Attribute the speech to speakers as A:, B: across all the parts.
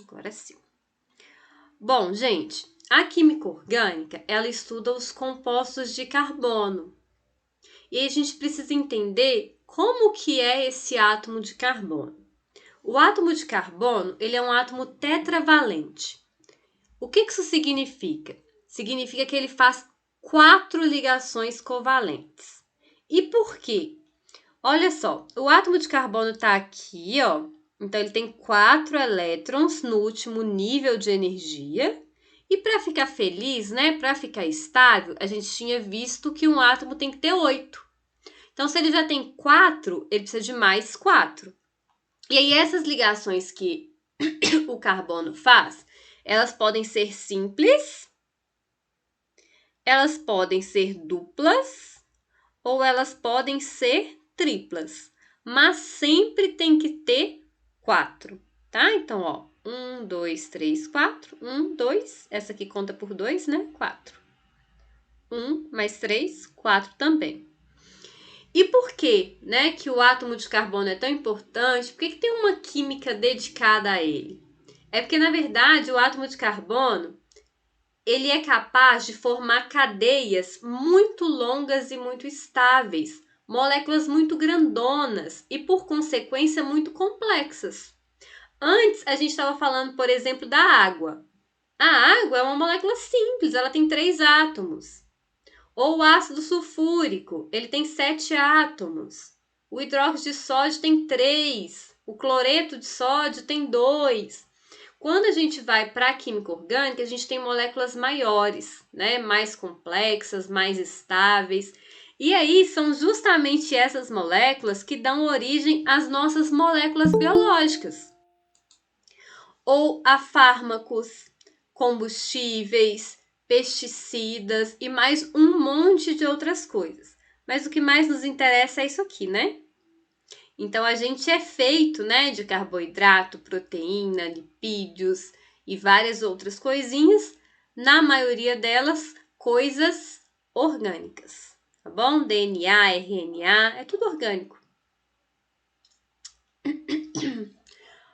A: Agora sim. Bom, gente, a química orgânica, ela estuda os compostos de carbono. E aí a gente precisa entender como que é esse átomo de carbono. O átomo de carbono, ele é um átomo tetravalente. O que isso significa? Significa que ele faz 4 ligações covalentes. E por quê? Olha só, o átomo de carbono está aqui, ó. Então, ele tem 4 elétrons no último nível de energia. E para ficar feliz, né, para ficar estável, a gente tinha visto que um átomo tem que ter 8. Então, se ele já tem 4, ele precisa de mais 4. E aí, essas ligações que o carbono faz, elas podem ser simples, elas podem ser duplas ou elas podem ser triplas. Mas sempre tem que ter 4, tá? Então, ó, 1, 2, 3, 4. 1, 2. Essa aqui conta por 2, né? 4. 1 mais 3, 4 também. E por que, né, que o átomo de carbono é tão importante? Por que tem uma química dedicada a ele? É porque, na verdade, o átomo de carbono, ele é capaz de formar cadeias muito longas e muito estáveis, moléculas muito grandonas e, por consequência, muito complexas. Antes, a gente estava falando, por exemplo, da água. A água é uma molécula simples, ela tem 3 átomos. Ou o ácido sulfúrico, ele tem 7 átomos. O hidróxido de sódio tem 3. O cloreto de sódio tem 2. Quando a gente vai para a química orgânica, a gente tem moléculas maiores, né? Mais complexas, mais estáveis. E aí são justamente essas moléculas que dão origem às nossas moléculas biológicas. Ou a fármacos, combustíveis, pesticidas e mais um monte de outras coisas. Mas o que mais nos interessa é isso aqui, né? Então, a gente é feito, né, de carboidrato, proteína, lipídios e várias outras coisinhas, na maioria delas, coisas orgânicas, tá bom? DNA, RNA, é tudo orgânico.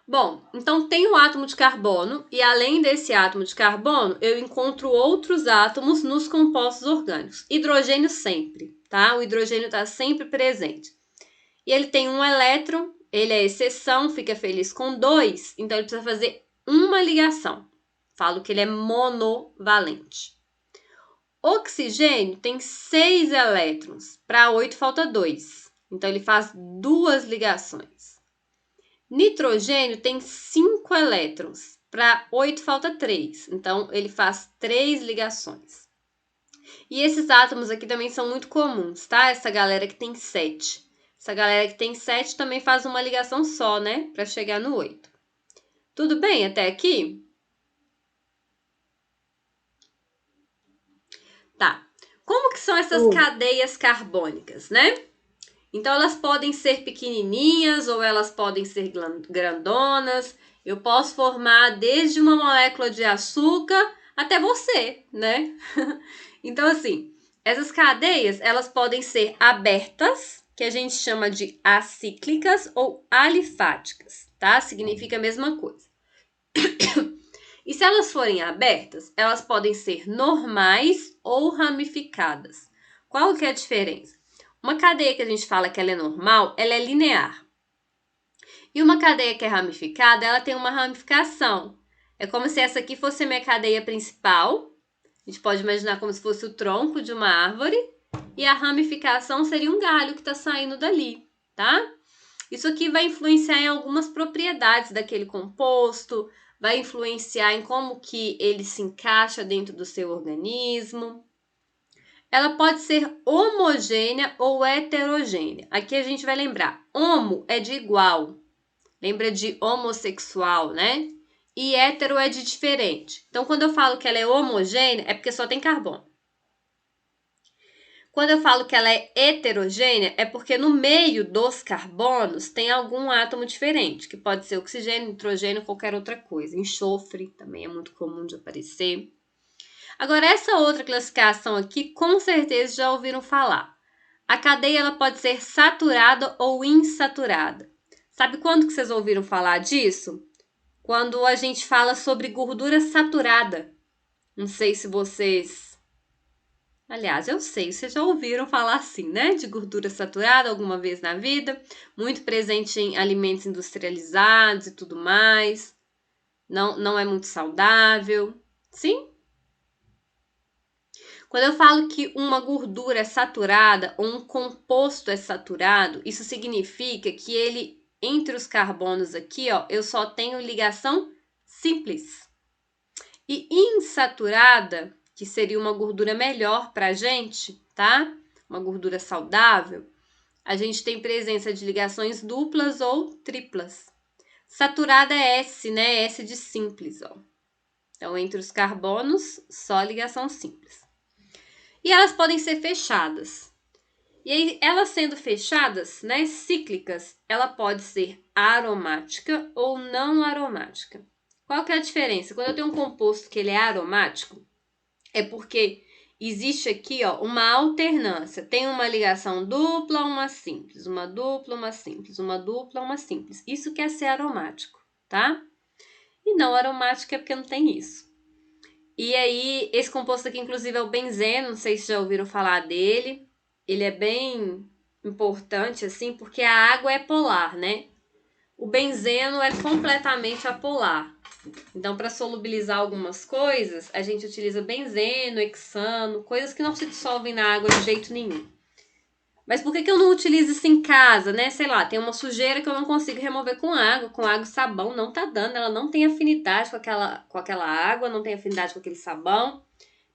A: Bom, então tem o átomo de carbono e além desse átomo de carbono, eu encontro outros átomos nos compostos orgânicos. Hidrogênio sempre, tá? O hidrogênio está sempre presente. E ele tem um elétron, ele é exceção, fica feliz com 2, então ele precisa fazer uma ligação. Falo que ele é monovalente. Oxigênio tem 6 elétrons, para 8 falta 2, então ele faz 2 ligações. Nitrogênio tem 5 elétrons, para 8 falta 3, então ele faz 3 ligações. E esses átomos aqui também são muito comuns, tá? Essa galera que tem 7. Essa galera que tem 7 também faz uma ligação só, né? Para chegar no 8. Tudo bem até aqui? Tá. Como que são essas cadeias carbônicas, né? Então, elas podem ser pequenininhas ou elas podem ser grandonas. Eu posso formar desde uma molécula de açúcar até você, né? Então, assim, essas cadeias, elas podem ser abertas, que a gente chama de acíclicas ou alifáticas, tá? Significa a mesma coisa. E se elas forem abertas, elas podem ser normais ou ramificadas. Qual que é a diferença? Uma cadeia que a gente fala que ela é normal, ela é linear. E uma cadeia que é ramificada, ela tem uma ramificação. É como se essa aqui fosse a minha cadeia principal. A gente pode imaginar como se fosse o tronco de uma árvore. E a ramificação seria um galho que está saindo dali, tá? Isso aqui vai influenciar em algumas propriedades daquele composto, vai influenciar em como que ele se encaixa dentro do seu organismo. Ela pode ser homogênea ou heterogênea. Aqui a gente vai lembrar, homo é de igual, lembra de homossexual, né? E hétero é de diferente. Então, quando eu falo que ela é homogênea, é porque só tem carbono. Quando eu falo que ela é heterogênea, é porque no meio dos carbonos tem algum átomo diferente, que pode ser oxigênio, nitrogênio, qualquer outra coisa. Enxofre também é muito comum de aparecer. Agora, essa outra classificação aqui, com certeza já ouviram falar. A cadeia ela pode ser saturada ou insaturada. Sabe quando que vocês ouviram falar disso? quando a gente fala sobre gordura saturada. Não sei se vocês... Aliás, eu sei, vocês já ouviram falar assim, né? De gordura saturada alguma vez na vida, muito presente em alimentos industrializados e tudo mais. Não é muito saudável. Sim? Quando eu falo que uma gordura é saturada ou um composto é saturado, isso significa que ele, entre os carbonos aqui, ó, eu só tenho ligação simples. E insaturada, que seria uma gordura melhor pra gente, tá? Uma gordura saudável, a gente tem presença de ligações duplas ou triplas. Saturada é S, né? S de simples, ó. Então, entre os carbonos, só ligação simples. E elas podem ser fechadas. E aí, elas sendo fechadas, né, cíclicas, ela pode ser aromática ou não aromática. Qual que é a diferença? Quando eu tenho um composto que ele é aromático, é porque existe aqui, ó, uma alternância. Tem uma ligação dupla, uma simples, uma dupla, uma simples, uma dupla, uma simples. Isso quer ser aromático, tá? E não aromático é porque não tem isso. E aí, esse composto aqui, inclusive, é o benzeno. Não sei se já ouviram falar dele. Ele é bem importante, assim, porque a água é polar, né? O benzeno é completamente apolar. Então, para solubilizar algumas coisas, a gente utiliza benzeno, hexano, coisas que não se dissolvem na água de jeito nenhum. Mas por que eu não utilizo isso em casa, né? Sei lá, tem uma sujeira que eu não consigo remover com água e sabão, não tá dando, ela não tem afinidade com aquela água, não tem afinidade com aquele sabão,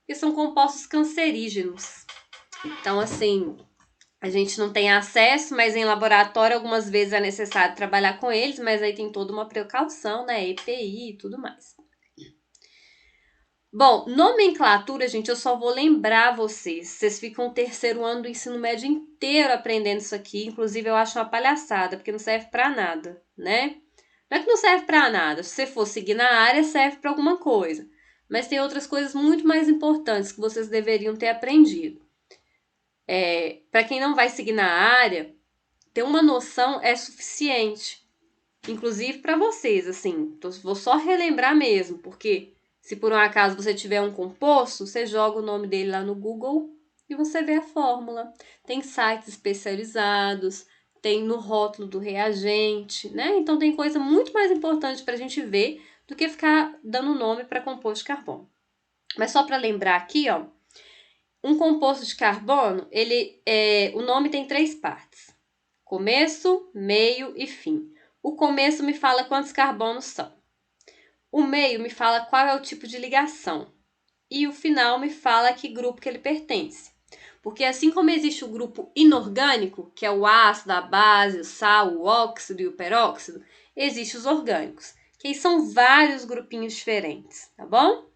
A: porque são compostos cancerígenos. Então, assim, a gente não tem acesso, mas em laboratório algumas vezes é necessário trabalhar com eles, mas aí tem toda uma precaução, né? EPI e tudo mais. Bom, nomenclatura, gente, eu só vou lembrar vocês. Vocês ficam o terceiro ano do ensino médio inteiro aprendendo isso aqui. Inclusive, eu acho uma palhaçada, porque não serve pra nada, né? Não é que não serve pra nada. Se você for seguir na área, serve pra alguma coisa. Mas tem outras coisas muito mais importantes que vocês deveriam ter aprendido. Para quem não vai seguir na área, ter uma noção é suficiente. Inclusive para vocês, assim. Vou só relembrar mesmo, porque se por um acaso você tiver um composto, você joga o nome dele lá no Google e você vê a fórmula. Tem sites especializados, tem no rótulo do reagente, né? Então tem coisa muito mais importante para a gente ver do que ficar dando nome para composto de carbono. Mas só para lembrar aqui, ó, um composto de carbono, o nome tem 3 partes: começo, meio e fim. O começo me fala quantos carbonos são. O meio me fala qual é o tipo de ligação. E o final me fala a que grupo que ele pertence. Porque assim como existe o grupo inorgânico, que é o ácido, a base, o sal, o óxido e o peróxido, existem os orgânicos, que aí são vários grupinhos diferentes, tá bom?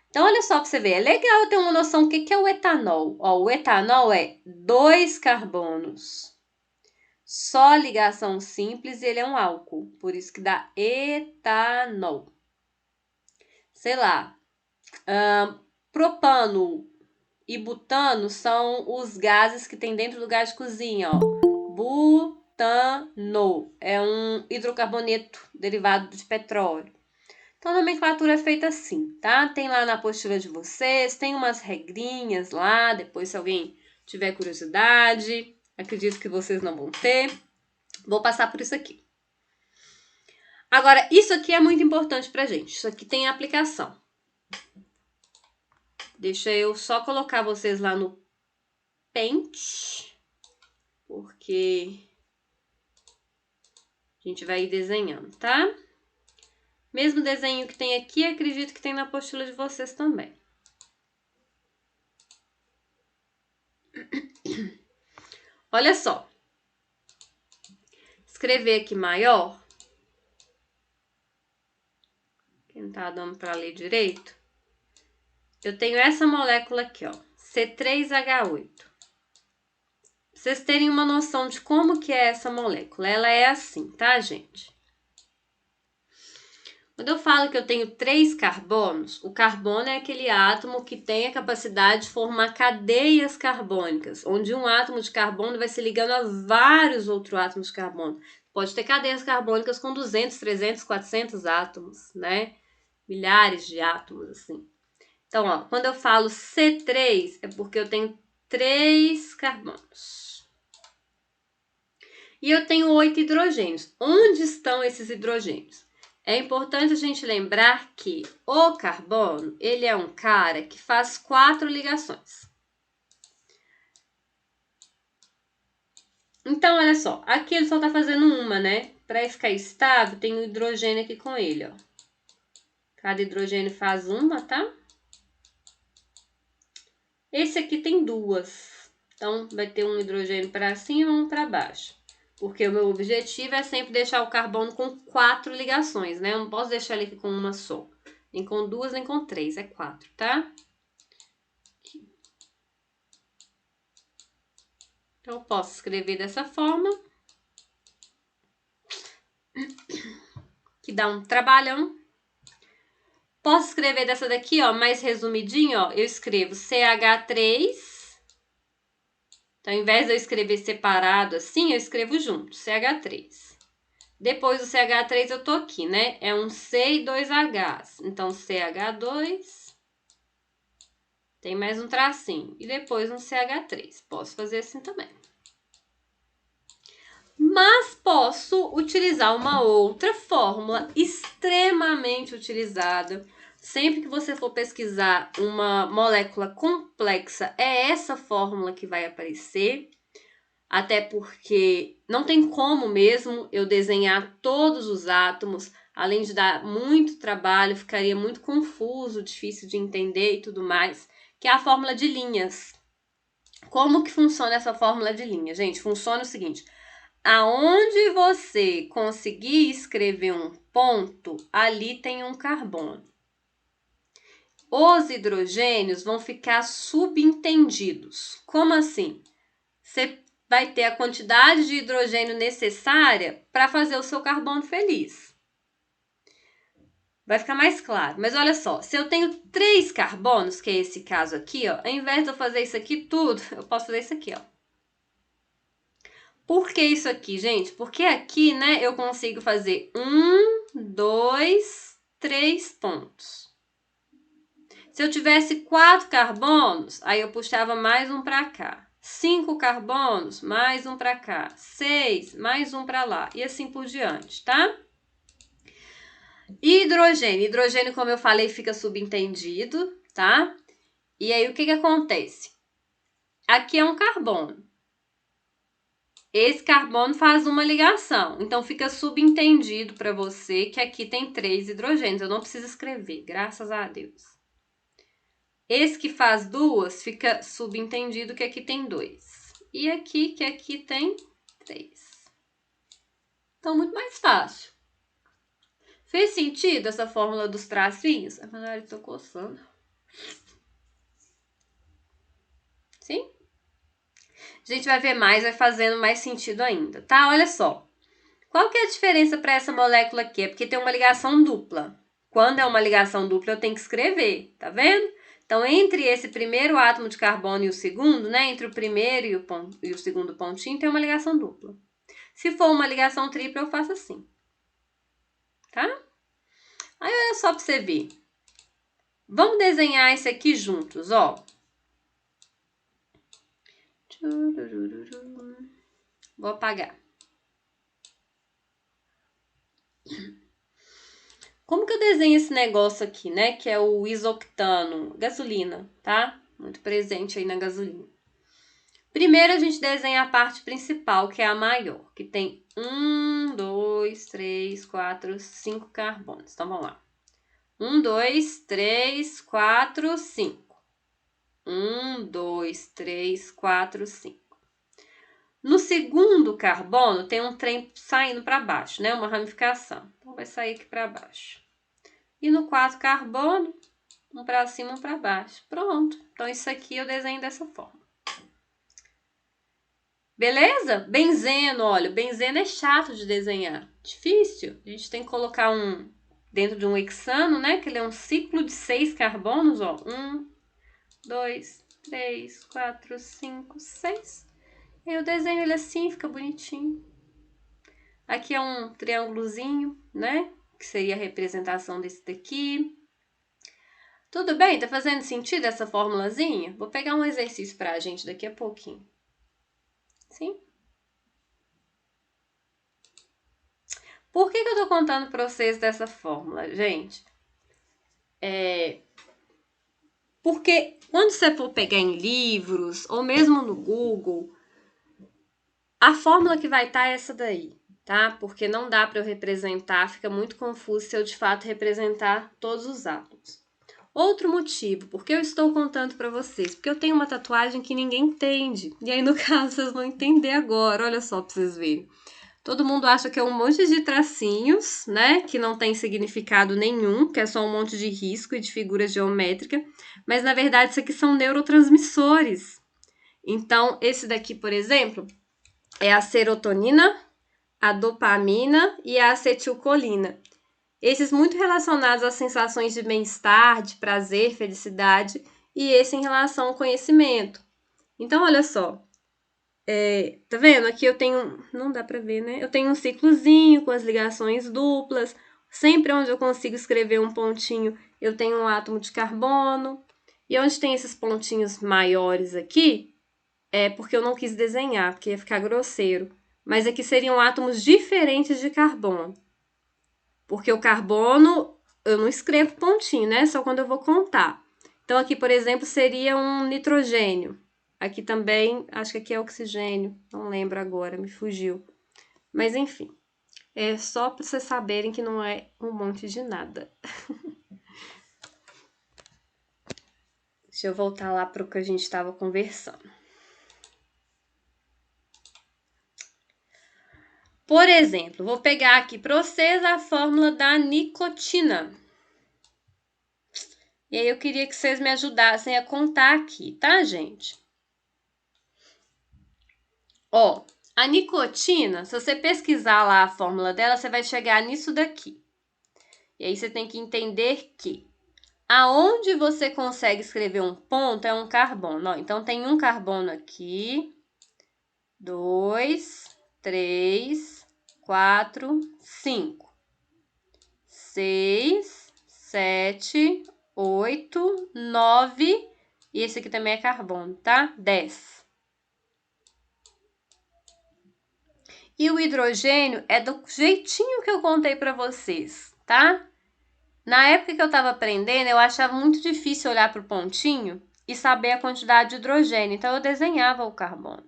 A: Então, olha só para você ver, é legal ter uma noção do que é o etanol. Ó, o etanol é 2 carbonos. Só ligação simples e ele é um álcool, por isso que dá etanol. Sei lá, propano e butano são os gases que tem dentro do gás de cozinha, ó. Butano é um hidrocarboneto derivado de petróleo. Então, a nomenclatura é feita assim, tá? Tem lá na apostila de vocês, tem umas regrinhas lá, depois se alguém tiver curiosidade, acredito que vocês não vão ter. Vou passar por isso aqui. Agora, isso aqui é muito importante pra gente. Isso aqui tem aplicação. Deixa eu só colocar vocês lá no Paint, porque a gente vai ir desenhando, tá? Mesmo desenho que tem aqui, acredito que tem na apostila de vocês também. Olha só. Escrever aqui maior. Quem não tá dando para ler direito? Eu tenho essa molécula aqui, ó, C3H8. Pra vocês terem uma noção de como que é essa molécula. Ela é assim, tá, gente? Quando eu falo que eu tenho 3 carbonos, o carbono é aquele átomo que tem a capacidade de formar cadeias carbônicas, onde um átomo de carbono vai se ligando a vários outros átomos de carbono. Pode ter cadeias carbônicas com 200, 300, 400 átomos, né? Milhares de átomos, assim. Então, ó, quando eu falo C3, é porque eu tenho 3 carbonos. E eu tenho 8 hidrogênios. Onde estão esses hidrogênios? É importante a gente lembrar que o carbono, ele é um cara que faz 4 ligações. Então, olha só, aqui ele só tá fazendo uma, né? Para ficar estável, tem um hidrogênio aqui com ele, ó. Cada hidrogênio faz uma, tá? Esse aqui tem 2. Então, vai ter um hidrogênio para cima e um para baixo. Porque o meu objetivo é sempre deixar o carbono com 4 ligações, né? Eu não posso deixar ele aqui com uma só. Nem com 2, nem com 3, é 4, tá? Aqui. Então, eu posso escrever dessa forma. Que dá um trabalhão. Posso escrever dessa daqui, ó, mais resumidinho, ó. Eu escrevo CH3. Então, ao invés de eu escrever separado assim, eu escrevo junto, CH3. Depois do CH3 eu tô aqui, né? É um C e 2 Hs. Então, CH2. Tem mais um tracinho. E depois um CH3. Posso fazer assim também. Mas posso utilizar uma outra fórmula extremamente utilizada. Sempre que você for pesquisar uma molécula complexa, é essa fórmula que vai aparecer. Até porque não tem como mesmo eu desenhar todos os átomos, além de dar muito trabalho, ficaria muito confuso, difícil de entender e tudo mais, que é a fórmula de linhas. Como que funciona essa fórmula de linha? Gente, funciona o seguinte: aonde você conseguir escrever um ponto, ali tem um carbono. Os hidrogênios vão ficar subentendidos. Como assim? Você vai ter a quantidade de hidrogênio necessária para fazer o seu carbono feliz. Vai ficar mais claro. Mas olha só, se eu tenho 3 carbonos, que é esse caso aqui, ó, ao invés de eu fazer isso aqui tudo, eu posso fazer isso aqui, ó. Por que isso aqui, gente? Porque aqui, né, eu consigo fazer 1, 2, 3 pontos. Se eu tivesse 4 carbonos, aí eu puxava mais um para cá. 5 carbonos, mais um para cá. 6, mais um para lá. E assim por diante, tá? Hidrogênio. Hidrogênio, como eu falei, fica subentendido, tá? E aí, o que acontece? Aqui é um carbono. Esse carbono faz uma ligação. Então, fica subentendido para você que aqui tem 3 hidrogênios. Eu não preciso escrever, graças a Deus. Esse que faz 2, fica subentendido que aqui tem 2. E aqui, que aqui tem 3. Então, muito mais fácil. Fez sentido essa fórmula dos tracinhos? A Manuela tá coçando. Sim? A gente vai ver mais, vai fazendo mais sentido ainda, tá? Olha só. Qual que é a diferença para essa molécula aqui? É porque tem uma ligação dupla. Quando é uma ligação dupla, eu tenho que escrever, tá vendo? Então, entre esse primeiro átomo de carbono e o segundo, né? Entre o primeiro e o segundo pontinho, tem uma ligação dupla. Se for uma ligação tripla, eu faço assim. Tá? Aí, olha só para você ver. Vamos desenhar esse aqui juntos, ó. Vou apagar. Como que eu desenho esse negócio aqui, né? Que é o isoctano, gasolina, tá? Muito presente aí na gasolina. Primeiro, a gente desenha a parte principal, que é a maior, que tem 1, 2, 3, 4, 5 carbonos. Então, vamos lá. 1, 2, 3, 4, 5. 1, 2, 3, 4, 5. No segundo carbono, tem um trem saindo para baixo, né? Uma ramificação. Então, vai sair aqui para baixo. E no 4 carbono, um para cima, um para baixo. Pronto. Então, isso aqui eu desenho dessa forma. Beleza? Benzeno, olha, benzeno é chato de desenhar. Difícil. A gente tem que colocar um dentro de um hexano, né? Que ele é um ciclo de 6 carbonos, ó. 1, 2, 3, 4, 5, 6. Eu desenho ele assim, fica bonitinho. Aqui é um triângulozinho, né? Que seria a representação desse daqui. Tudo bem? Tá fazendo sentido essa formulazinha? Vou pegar um exercício pra gente daqui a pouquinho. Sim? Por que eu tô contando pra vocês dessa fórmula, gente? Porque quando você for pegar em livros, ou mesmo no Google, a fórmula que vai estar é essa daí, tá? Porque não dá para eu representar, fica muito confuso se eu de fato representar todos os átomos. Outro motivo, porque eu estou contando para vocês, porque eu tenho uma tatuagem que ninguém entende. E aí, no caso, vocês vão entender agora, olha só para vocês verem. Todo mundo acha que é um monte de tracinhos, né? Que não tem significado nenhum, que é só um monte de risco e de figura geométrica. Mas, na verdade, isso aqui são neurotransmissores. Então, esse daqui, por exemplo, é a serotonina, a dopamina e a acetilcolina. Esses muito relacionados às sensações de bem-estar, de prazer, felicidade, e esse em relação ao conhecimento. Então, olha só. Tá vendo? Aqui eu tenho... Não dá pra ver, né? Eu tenho um ciclozinho com as ligações duplas. Sempre onde eu consigo escrever um pontinho, eu tenho um átomo de carbono. E onde tem esses pontinhos maiores aqui, é porque eu não quis desenhar, porque ia ficar grosseiro. Mas aqui seriam átomos diferentes de carbono. Porque o carbono, eu não escrevo pontinho, né? Só quando eu vou contar. Então, aqui, por exemplo, seria um nitrogênio. Aqui também, acho que aqui é oxigênio. Não lembro agora, me fugiu. Mas, enfim. É só para vocês saberem que não é um monte de nada. Deixa eu voltar lá para o que a gente estava conversando. Por exemplo, vou pegar aqui para vocês a fórmula da nicotina. E aí eu queria que vocês me ajudassem a contar aqui, tá, gente? Ó, a nicotina, se você pesquisar lá a fórmula dela, você vai chegar nisso daqui. E aí você tem que entender que aonde você consegue escrever um ponto é um carbono. Ó, então tem um carbono aqui, 2, 3, 4, 5, 6, 7, 8, 9, e esse aqui também é carbono, tá? 10. E o hidrogênio é do jeitinho que eu contei para vocês, tá? Na época que eu estava aprendendo, eu achava muito difícil olhar para o pontinho e saber a quantidade de hidrogênio, então eu desenhava o carbono.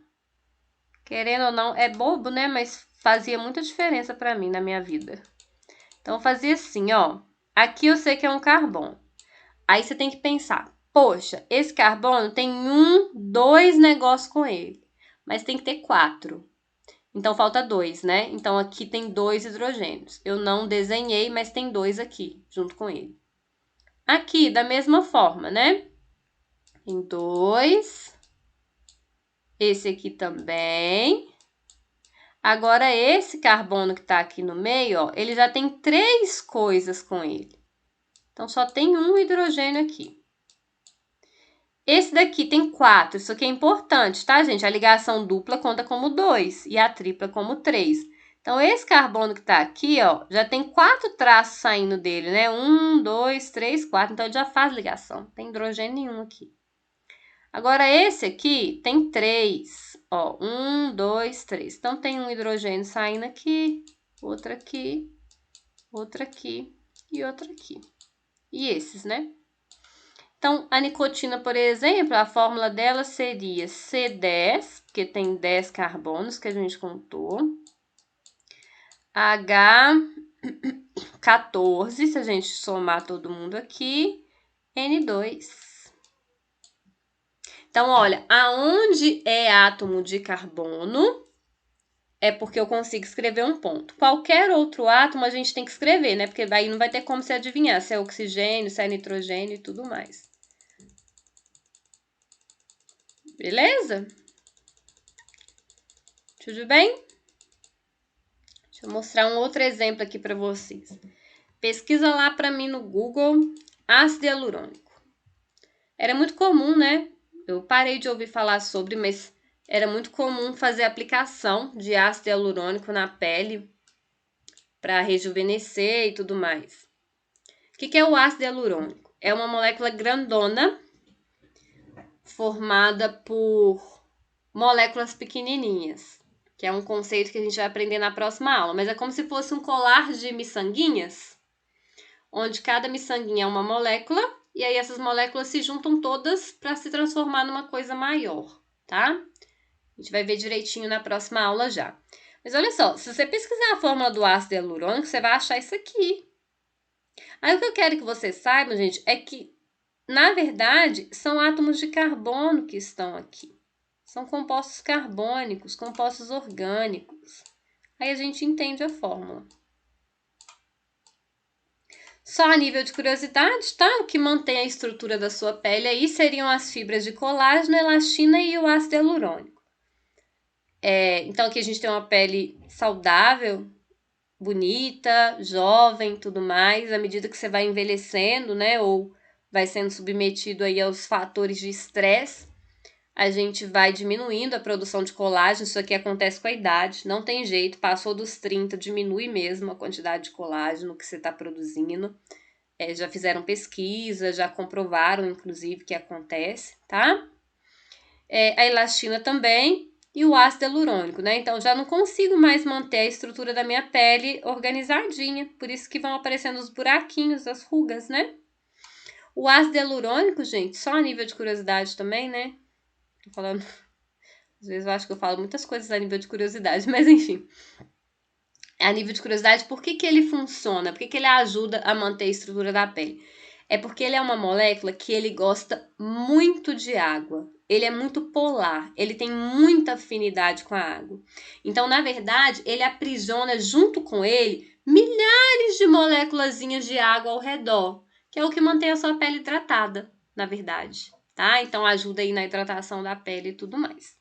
A: Querendo ou não, é bobo, né? Mas fazia muita diferença para mim na minha vida. Então eu fazia assim, ó. Aqui eu sei que é um carbono. Aí você tem que pensar, poxa, esse carbono tem 2 negócios com ele, mas tem que ter 4. Então, falta 2, né? Então, aqui tem 2 hidrogênios. Eu não desenhei, mas tem 2 aqui, junto com ele. Aqui, da mesma forma, né? Tem 2. Esse aqui também. Agora, esse carbono que tá aqui no meio, ó, ele já tem 3 coisas com ele. Então, só tem um hidrogênio aqui. Esse daqui tem 4. Isso aqui é importante, tá, gente? A ligação dupla conta como 2 e a tripla como 3. Então, esse carbono que tá aqui, ó, já tem 4 traços saindo dele, né? 1, 2, 3, 4. Então, ele já faz ligação. Não tem hidrogênio nenhum aqui. Agora, esse aqui tem 3. Ó, 1, 2, 3. Então, tem um hidrogênio saindo aqui, outro aqui e outro aqui. E esses, né? Então, a nicotina, por exemplo, a fórmula dela seria C10, porque tem 10 carbonos que a gente contou. H14, se a gente somar todo mundo aqui. N2. Então, olha, aonde é átomo de carbono, é porque eu consigo escrever um ponto. Qualquer outro átomo a gente tem que escrever, né? Porque daí não vai ter como se adivinhar se é oxigênio, se é nitrogênio e tudo mais. Beleza? Tudo bem? Deixa eu mostrar um outro exemplo aqui para vocês. Pesquisa lá para mim no Google ácido hialurônico. Era muito comum, né? Eu parei de ouvir falar sobre, mas era muito comum fazer aplicação de ácido hialurônico na pele. para rejuvenescer e tudo mais. O que é o ácido hialurônico? É uma molécula grandona formada por moléculas pequenininhas, que é um conceito que a gente vai aprender na próxima aula, mas é como se fosse um colar de miçanguinhas, onde cada miçanguinha é uma molécula, e aí essas moléculas se juntam todas para se transformar numa coisa maior, tá? A gente vai ver direitinho na próxima aula já. Mas olha só, se você pesquisar a fórmula do ácido hialurônico, você vai achar isso aqui. Aí o que eu quero que vocês saibam, gente, é que, na verdade, são átomos de carbono que estão aqui. São compostos carbônicos, compostos orgânicos. Aí a gente entende a fórmula. Só a nível de curiosidade, tá? O que mantém a estrutura da sua pele aí seriam as fibras de colágeno, elastina e o ácido hialurônico. Então aqui a gente tem uma pele saudável, bonita, jovem, tudo mais. À medida que você vai envelhecendo, né? Ou vai sendo submetido aí aos fatores de estresse, a gente vai diminuindo a produção de colágeno. Isso aqui acontece com a idade, não tem jeito. Passou dos 30, diminui mesmo a quantidade de colágeno que você está produzindo. Já fizeram pesquisa, já comprovaram, inclusive, que acontece, tá? A elastina também e o ácido hialurônico, né? Então, já não consigo mais manter a estrutura da minha pele organizadinha, por isso que vão aparecendo os buraquinhos, as rugas, né? O ácido hialurônico, gente, só a nível de curiosidade também, né? Tô falando... Às vezes eu acho que eu falo muitas coisas a nível de curiosidade, mas enfim. A nível de curiosidade, por que ele funciona? Por que ele ajuda a manter a estrutura da pele? É porque ele é uma molécula que ele gosta muito de água. Ele é muito polar, ele tem muita afinidade com a água. Então, na verdade, ele aprisiona junto com ele milhares de moléculazinhas de água ao redor, que é o que mantém a sua pele hidratada, na verdade, tá? Então, ajuda aí na hidratação da pele e tudo mais.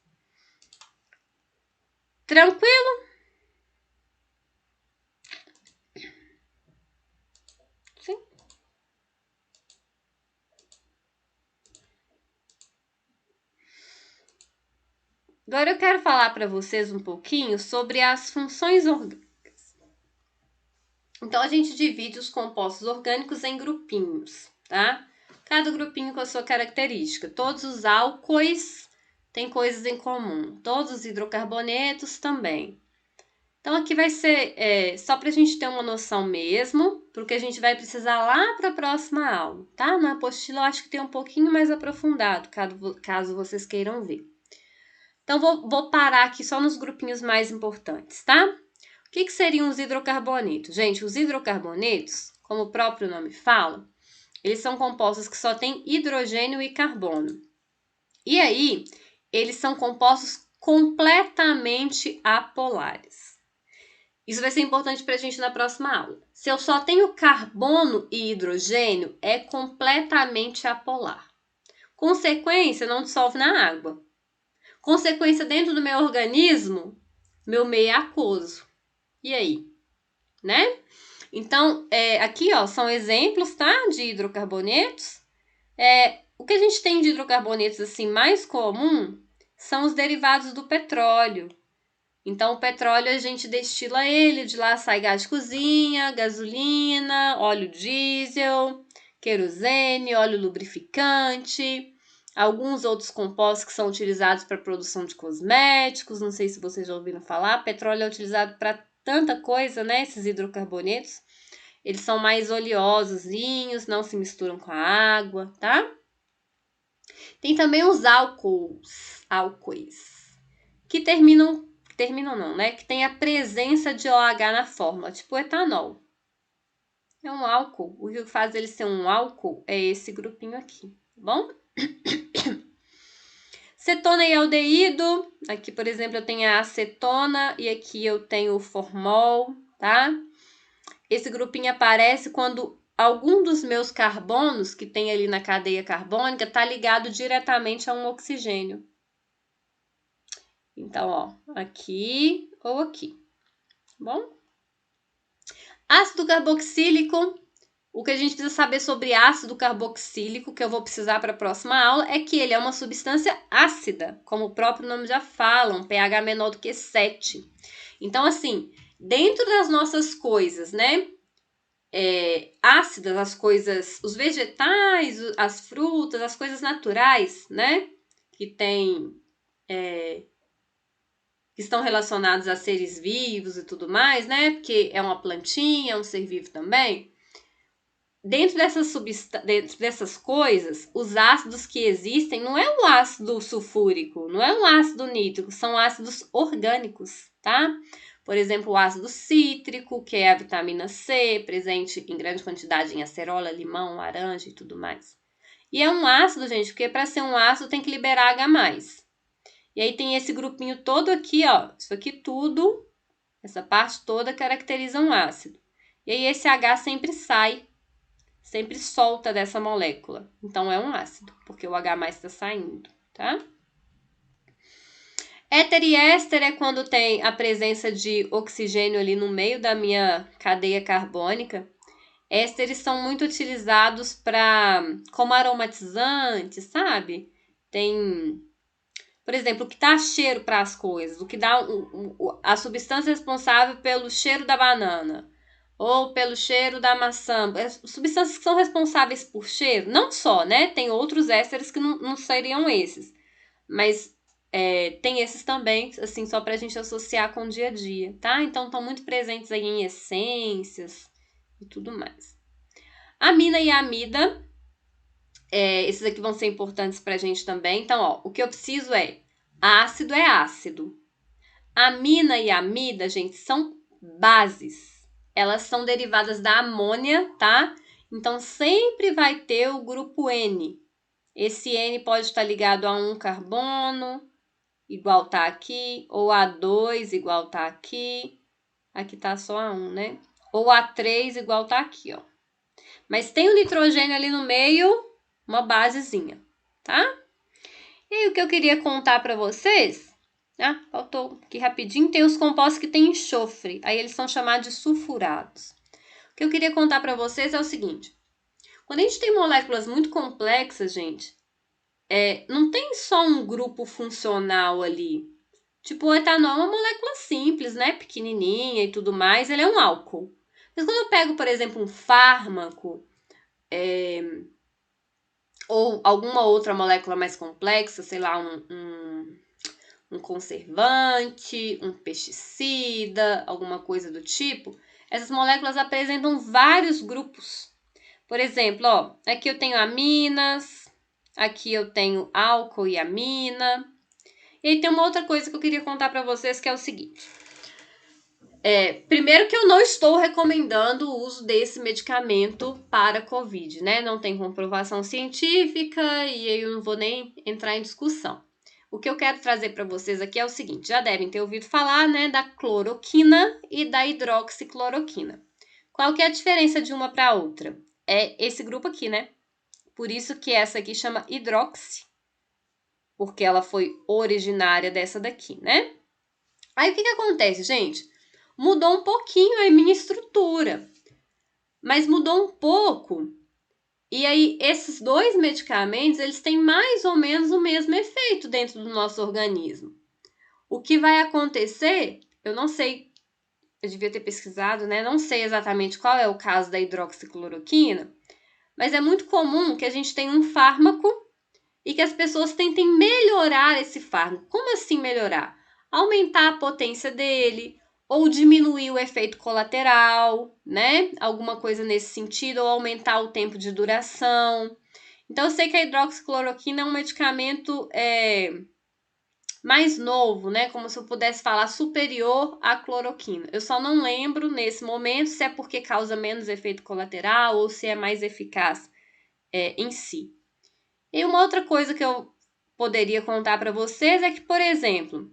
A: Tranquilo? Sim. Agora eu quero falar para vocês um pouquinho sobre as funções orgânicas. Então, a gente divide os compostos orgânicos em grupinhos, tá? Cada grupinho com a sua característica. Todos os álcoois têm coisas em comum. Todos os hidrocarbonetos também. Então, aqui vai ser só para a gente ter uma noção mesmo, porque a gente vai precisar lá para a próxima aula, tá? Na apostila eu acho que tem um pouquinho mais aprofundado, caso vocês queiram ver. Então, vou parar aqui só nos grupinhos mais importantes, tá? O que seriam os hidrocarbonetos? Gente, os hidrocarbonetos, como o próprio nome fala, eles são compostos que só têm hidrogênio e carbono. E aí, eles são compostos completamente apolares. Isso vai ser importante para a gente na próxima aula. Se eu só tenho carbono e hidrogênio, é completamente apolar. Consequência, não dissolve na água. Consequência, dentro do meu organismo, meu meio é aquoso. E aí? Né? Então, aqui, ó, são exemplos, tá? De hidrocarbonetos. O que a gente tem de hidrocarbonetos, assim, mais comum são os derivados do petróleo. Então, o petróleo, a gente destila ele, de lá sai gás de cozinha, gasolina, óleo diesel, querosene, óleo lubrificante, alguns outros compostos que são utilizados para a produção de cosméticos, não sei se vocês já ouviram falar, petróleo é utilizado para tanta coisa, né, esses hidrocarbonetos. Eles são mais oleosozinhos, não se misturam com a água, tá? Tem também os álcoois, que terminam não, né? Que tem a presença de OH na fórmula, tipo etanol. É um álcool. O que faz ele ser um álcool é esse grupinho aqui, tá bom? Cetona e aldeído. Aqui, por exemplo, eu tenho a acetona e aqui eu tenho o formol, tá? Esse grupinho aparece quando algum dos meus carbonos que tem ali na cadeia carbônica tá ligado diretamente a um oxigênio. Então, ó, aqui ou aqui, bom? Ácido carboxílico. O que a gente precisa saber sobre ácido carboxílico, que eu vou precisar para a próxima aula, é que ele é uma substância ácida, como o próprio nome já fala, um pH menor do que 7. Então, assim, dentro das nossas coisas, né? Ácidas, as coisas, os vegetais, as frutas, as coisas naturais, né? Que tem, que estão relacionados a seres vivos e tudo mais, né? Porque é uma plantinha, é um ser vivo também. Dentro dessas coisas, os ácidos que existem não é o ácido sulfúrico, não é o ácido nítrico, são ácidos orgânicos, tá? Por exemplo, o ácido cítrico, que é a vitamina C, presente em grande quantidade em acerola, limão, laranja e tudo mais. E é um ácido, gente, porque para ser um ácido tem que liberar H+. E aí tem esse grupinho todo aqui, ó, isso aqui tudo, essa parte toda caracteriza um ácido. E aí esse H sempre solta dessa molécula. Então, é um ácido, porque o H+ está saindo, tá? Éter e éster é quando tem a presença de oxigênio ali no meio da minha cadeia carbônica. Ésteres são muito utilizados como aromatizante, sabe? Tem, por exemplo, o que dá cheiro para as coisas, o que dá a substância responsável pelo cheiro da banana ou pelo cheiro da maçã, substâncias que são responsáveis por cheiro, não só, né? Tem outros ésteres que não seriam esses, mas tem esses também, assim, só pra gente associar com o dia a dia, tá? Então, estão muito presentes aí em essências e tudo mais. Amina e amida, esses aqui vão ser importantes pra gente também. Então, ó, o que eu preciso ácido é ácido. Amina e amida, gente, são bases. Elas são derivadas da amônia, tá? Então, sempre vai ter o grupo N. Esse N pode estar ligado a um carbono, igual tá aqui, ou A2 igual tá aqui. Aqui tá só A1, né? Ou A3 igual tá aqui, ó. Mas tem o nitrogênio ali no meio, uma basezinha, tá? E aí, o que eu queria contar pra vocês... faltou aqui rapidinho. Tem os compostos que tem enxofre. Aí eles são chamados de sulfurados. O que eu queria contar para vocês é o seguinte. Quando a gente tem moléculas muito complexas, gente, não tem só um grupo funcional ali. Tipo, o etanol é uma molécula simples, né? Pequenininha e tudo mais. Ele é um álcool. Mas quando eu pego, por exemplo, um fármaco... ou alguma outra molécula mais complexa, sei lá, um conservante, um pesticida, alguma coisa do tipo, essas moléculas apresentam vários grupos. Por exemplo, ó, aqui eu tenho aminas, aqui eu tenho álcool e amina. E aí tem uma outra coisa que eu queria contar para vocês, que é o seguinte. Primeiro que eu não estou recomendando o uso desse medicamento para COVID, né? Não tem comprovação científica e eu não vou nem entrar em discussão. O que eu quero trazer para vocês aqui é o seguinte, já devem ter ouvido falar, né, da cloroquina e da hidroxicloroquina. Qual que é a diferença de uma para outra? É esse grupo aqui, né? Por isso que essa aqui chama hidroxi, porque ela foi originária dessa daqui, né? Aí o que acontece, gente? Mudou um pouquinho a minha estrutura, mas mudou um pouco. E aí, esses dois medicamentos, eles têm mais ou menos o mesmo efeito dentro do nosso organismo. O que vai acontecer, eu não sei, eu devia ter pesquisado, né? Não sei exatamente qual é o caso da hidroxicloroquina, mas é muito comum que a gente tenha um fármaco e que as pessoas tentem melhorar esse fármaco. Como assim melhorar? Aumentar a potência dele, ou diminuir o efeito colateral, né? Alguma coisa nesse sentido, ou aumentar o tempo de duração. Então, eu sei que a hidroxicloroquina é um medicamento mais novo, né? Como se eu pudesse falar superior à cloroquina. Eu só não lembro nesse momento se é porque causa menos efeito colateral ou se é mais eficaz em si. E uma outra coisa que eu poderia contar para vocês é que, por exemplo,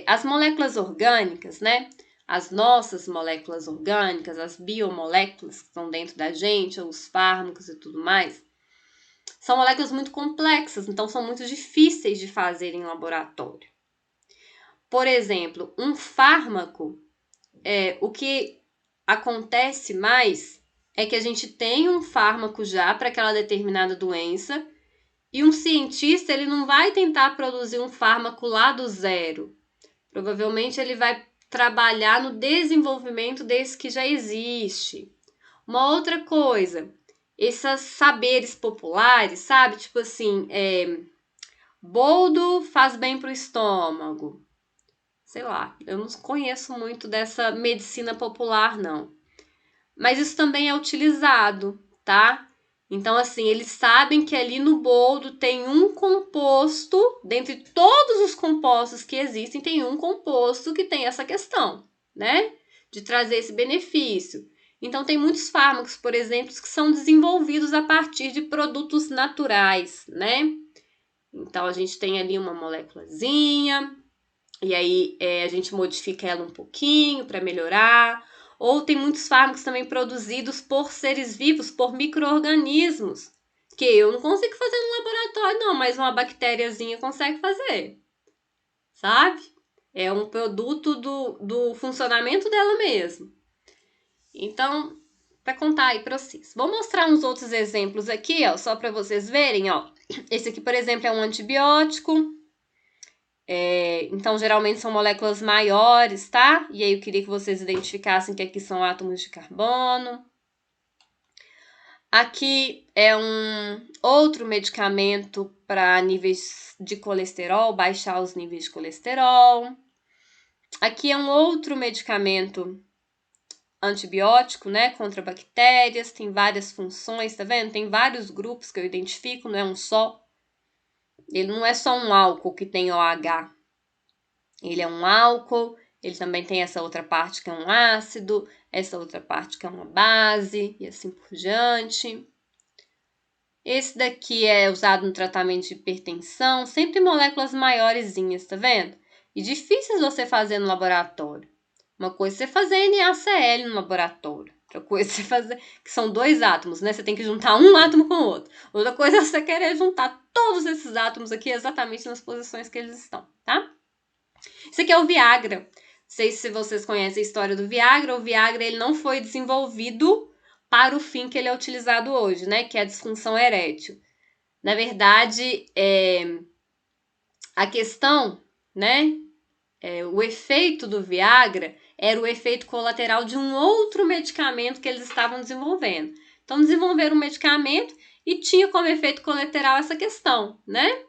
A: as moléculas orgânicas, né? As nossas moléculas orgânicas, as biomoléculas que estão dentro da gente, os fármacos e tudo mais, são moléculas muito complexas, então são muito difíceis de fazer em laboratório. Por exemplo, um fármaco, o que acontece mais é que a gente tem um fármaco já para aquela determinada doença e um cientista ele não vai tentar produzir um fármaco lá do zero. Provavelmente ele vai trabalhar no desenvolvimento desse que já existe. Uma outra coisa, esses saberes populares, sabe? Tipo assim, boldo faz bem pro estômago. Sei lá, eu não conheço muito dessa medicina popular, não. Mas isso também é utilizado, tá? Então, assim, eles sabem que ali no boldo tem um composto, dentre todos os compostos que existem, tem um composto que tem essa questão, né? De trazer esse benefício. Então, tem muitos fármacos, por exemplo, que são desenvolvidos a partir de produtos naturais, né? Então, a gente tem ali uma moléculazinha, e aí a gente modifica ela um pouquinho para melhorar. Ou tem muitos fármacos também produzidos por seres vivos, por micro-organismos, que eu não consigo fazer no laboratório, não, mas uma bactériazinha consegue fazer, sabe? É um produto do funcionamento dela mesmo. Então, para contar aí para vocês. Vou mostrar uns outros exemplos aqui, ó, só para vocês verem, ó. Esse aqui, por exemplo, é um antibiótico. Então, geralmente são moléculas maiores, tá? E aí eu queria que vocês identificassem que aqui são átomos de carbono. Aqui é um outro medicamento para níveis de colesterol, baixar os níveis de colesterol. Aqui é um outro medicamento antibiótico, né, contra bactérias, tem várias funções, tá vendo? Tem vários grupos que eu identifico, não é um só. Ele não é só um álcool que tem OH. Ele é um álcool, ele também tem essa outra parte que é um ácido, essa outra parte que é uma base, e assim por diante. Esse daqui é usado no tratamento de hipertensão, sempre moléculas maiorzinhas, tá vendo? E difíceis você fazer no laboratório. Uma coisa é você fazer NaCl no laboratório. Outra coisa é você fazer, que são 2 átomos, né? Você tem que juntar um átomo com o outro. Outra coisa é você querer juntar todos esses átomos aqui exatamente nas posições que eles estão, tá? Isso aqui é o Viagra. Não sei se vocês conhecem a história do Viagra. O Viagra ele não foi desenvolvido para o fim que ele é utilizado hoje, né? Que é a disfunção erétil. Na verdade, a questão, né? O efeito do Viagra era o efeito colateral de um outro medicamento que eles estavam desenvolvendo. Então, desenvolveram um medicamento e tinha como efeito colateral essa questão, né?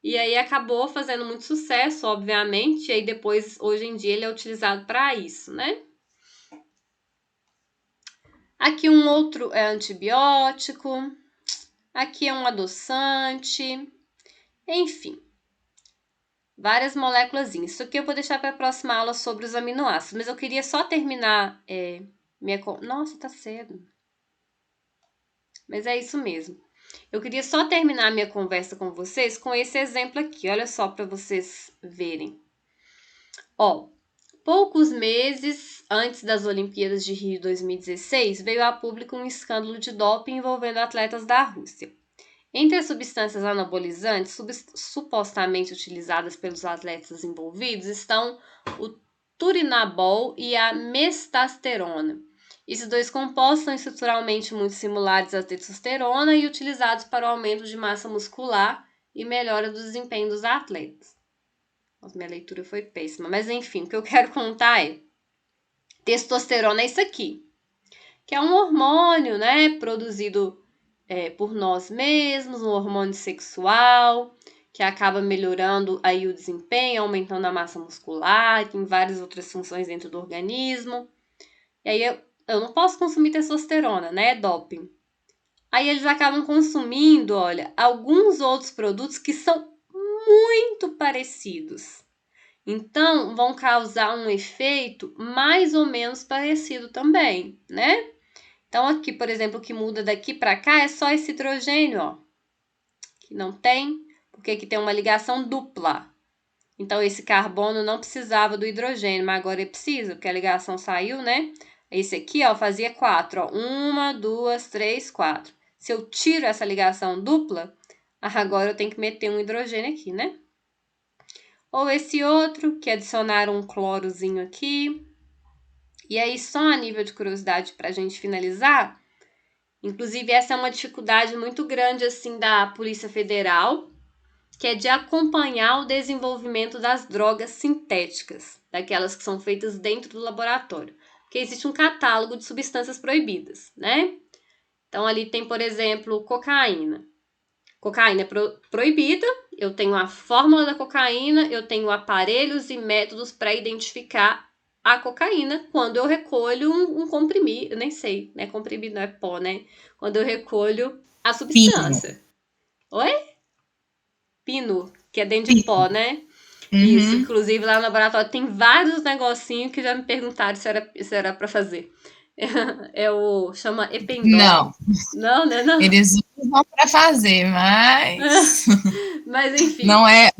A: E aí acabou fazendo muito sucesso, obviamente, e aí depois, hoje em dia, ele é utilizado para isso, né? Aqui um outro é antibiótico, aqui é um adoçante, enfim, várias moléculas. Isso aqui eu vou deixar para a próxima aula sobre os aminoácidos, mas eu queria só terminar minha... Nossa, tá cedo. Mas é isso mesmo. Eu queria só terminar minha conversa com vocês com esse exemplo aqui, olha só para vocês verem. Ó, poucos meses antes das Olimpíadas de Rio 2016, veio a público um escândalo de doping envolvendo atletas da Rússia. Entre as substâncias anabolizantes supostamente utilizadas pelos atletas envolvidos estão o turinabol e a mestasterona. Esses 2 compostos são estruturalmente muito similares à testosterona e utilizados para o aumento de massa muscular e melhora do desempenho dos atletas. Nossa, minha leitura foi péssima, mas enfim, o que eu quero contar é testosterona é isso aqui, que é um hormônio, né, produzido por nós mesmos, um hormônio sexual, que acaba melhorando aí o desempenho, aumentando a massa muscular, tem várias outras funções dentro do organismo. E aí eu não posso consumir testosterona, né, é doping. Aí eles acabam consumindo, olha, alguns outros produtos que são muito parecidos. Então, vão causar um efeito mais ou menos parecido também, né? Então, aqui, por exemplo, o que muda daqui para cá é só esse hidrogênio, ó. Que não tem, porque aqui tem uma ligação dupla. Então, esse carbono não precisava do hidrogênio, mas agora ele precisa, porque a ligação saiu, né? Esse aqui, ó, fazia 4, ó. 1, 2, 3, 4. Se eu tiro essa ligação dupla, agora eu tenho que meter um hidrogênio aqui, né? Ou esse outro, que adicionaram um clorozinho aqui. E aí, só a nível de curiosidade para a gente finalizar, inclusive essa é uma dificuldade muito grande, assim, da Polícia Federal, que é de acompanhar o desenvolvimento das drogas sintéticas, daquelas que são feitas dentro do laboratório. Porque existe um catálogo de substâncias proibidas, né? Então, ali tem, por exemplo, cocaína. Cocaína é proibida, eu tenho a fórmula da cocaína, eu tenho aparelhos e métodos para identificar a cocaína quando eu recolho um comprimido, eu nem sei, né? Comprimido não é pó, né? Quando eu recolho a
B: Pino.
A: substância. Oi? Pino, que é dentro de
B: Pino.
A: pó, né? Isso,
B: Uhum.
A: inclusive lá no laboratório tem vários negocinhos que já me perguntaram se era para fazer. Chama Ependol.
B: Não,
A: Não, né? Não.
B: eles usam para fazer, mas
A: Mas enfim.
B: não é,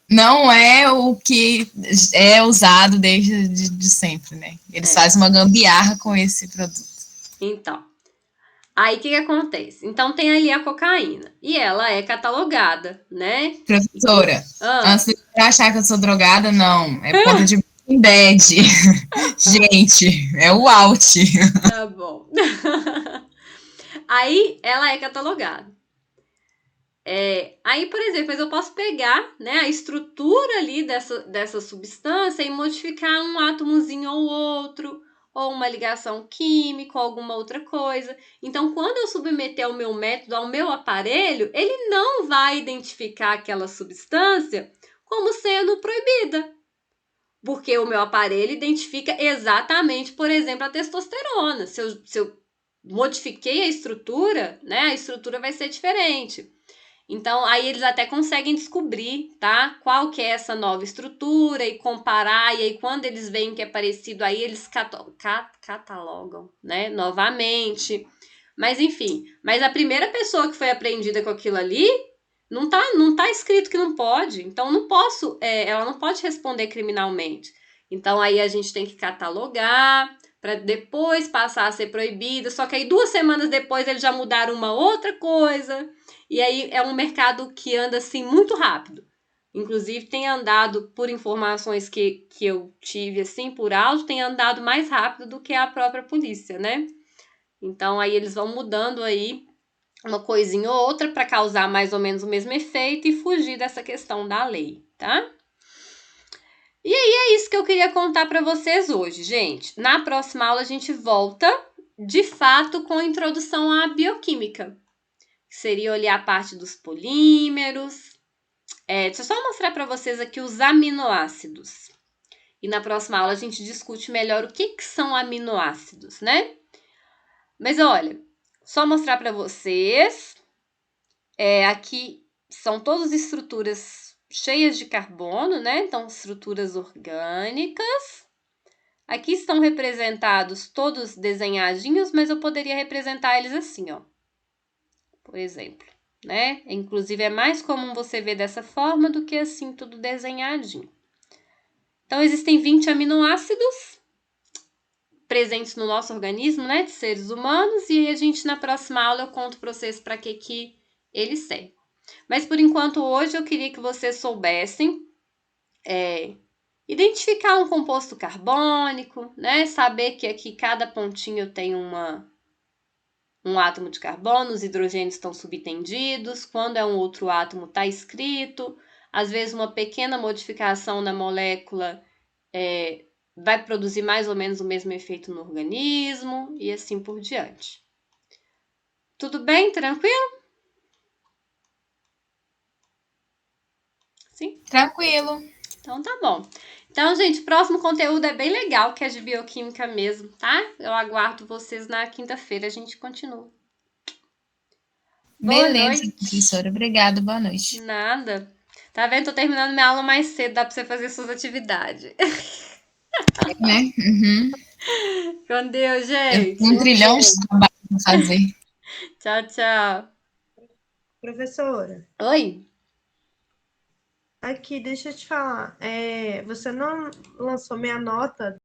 B: não é o que é usado desde de sempre, né? Eles
A: É.
B: fazem uma gambiarra com esse produto.
A: Então, aí o que acontece? Então tem ali a cocaína e ela é catalogada, né?
B: Professora,
A: Ah,
B: antes de eu achar que eu sou drogada, não. É por conta de Breaking Bad. Gente, é o out.
A: tá bom. Aí ela é catalogada. Aí, por exemplo, eu posso pegar, né, a estrutura ali dessa substância e modificar um átomozinho ou outro, ou uma ligação química, ou alguma outra coisa. Então, quando eu submeter o meu método ao meu aparelho, ele não vai identificar aquela substância como sendo proibida, porque o meu aparelho identifica exatamente, por exemplo, a testosterona. Se eu modifiquei a estrutura, né, a estrutura vai ser diferente. Então, aí eles até conseguem descobrir, tá? Qual que é essa nova estrutura e comparar, e aí quando eles veem que é parecido, aí eles catalogam, né? Novamente. Mas enfim, mas a primeira pessoa que foi apreendida com aquilo ali, não tá escrito que não pode. Então, não posso, ela não pode responder criminalmente. Então, aí a gente tem que catalogar para depois passar a ser proibida. Só que aí 2 semanas depois eles já mudaram uma outra coisa. E aí é um mercado que anda assim muito rápido. Inclusive tem andado, por informações que eu tive assim por alto, tem andado mais rápido do que a própria polícia, né? Então aí eles vão mudando aí uma coisinha ou outra para causar mais ou menos o mesmo efeito e fugir dessa questão da lei, tá? E aí é isso que eu queria contar para vocês hoje, gente. Na próxima aula a gente volta de fato com a introdução à bioquímica, que seria olhar a parte dos polímeros. Deixa eu só mostrar para vocês aqui os aminoácidos. E na próxima aula a gente discute melhor o que são aminoácidos, né? Mas olha, só mostrar para vocês. Aqui são todas estruturas cheias de carbono, né? Então, estruturas orgânicas. Aqui estão representados todos desenhadinhos, mas eu poderia representar eles assim, ó. Por exemplo, né? Inclusive é mais comum você ver dessa forma do que assim tudo desenhadinho. Então existem 20 aminoácidos presentes no nosso organismo, né, de seres humanos, e aí a gente na próxima aula eu conto para vocês para que eles servem. Mas por enquanto hoje eu queria que vocês soubessem identificar um composto carbônico, né? Saber que aqui cada pontinho tem um átomo de carbono, os hidrogênios estão subtendidos, quando é um outro átomo está escrito, às vezes uma pequena modificação na molécula vai produzir mais ou menos o mesmo efeito no organismo e assim por diante. Tudo bem? Tranquilo? Sim?
B: Tranquilo.
A: Então tá bom. Então, gente, próximo conteúdo é bem legal, que é de bioquímica mesmo, tá? Eu aguardo vocês na quinta-feira, a gente continua. Boa
B: Beleza,
A: noite.
B: professora. Obrigada. Boa noite.
A: Nada. Tá vendo? Tô terminando minha aula mais cedo, dá pra você fazer suas atividades.
B: Né? Uhum.
A: Com Deus,
B: Eu tenho um
A: gente.
B: trilhão de trabalho para fazer.
A: Tchau, tchau.
C: Professora,
A: Oi?
C: aqui, deixa eu te falar. Você não lançou minha nota